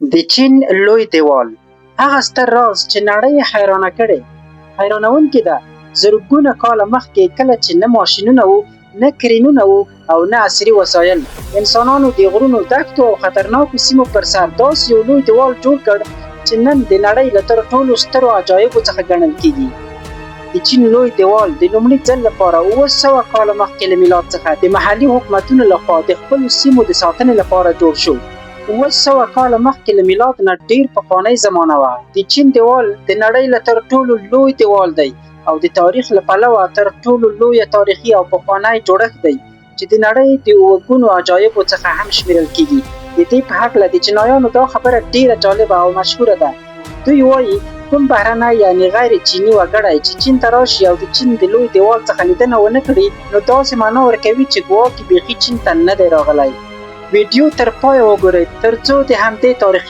د چین لوی دیوال هغه ستر راز چې نړۍ حیرانه کړې. حیرانونکې ده، زرګونه کاله مخکې کله چې نه ماشینونه وو، نه کرینونه وو او نه عصري وسایل، انسانانو د غرونو، دښتو او خطرناکو سیمو پر سر داسې یو لوی دیوال جوړ کړ چې نن د نړۍ له تر ټولو سترو عجایبو څخه ګڼل کېږي. د چین لوی دیوال د لومړي ځل لپاره 700 کاله مخکې له میلاد څخه د محلي حکومتونو لخوا د خپلو سیمو د ساتنې لپاره جوړ شو. 700 کاله مخکې له میلاد نه ډېر پخوانۍ زمانه وه. د چین دیوال د نړۍ له تر ټولو لوی دیوال دی او د تاریخ له پلوه تر ټولو لویه تاریخي او پخوانی جوړښت دی چې د نړۍ د اووه عجایبو څخه هم شمیرل کېږي. د دې په هکله د چینایانو دا خبره ډېره جالبه او مشهوره ده. دوی وایي کوم بهرنی یعنې غیر چیني وګړی چې چین ته راشي او د چین د لوی دیوال څخه لیدنه ونه کړي، نو داسې معنا ورکوي چې ګواکې بیخي چین ته نه دی راغلی. ویډیو تر پایه وګورئ ترڅو د همدې تاریخي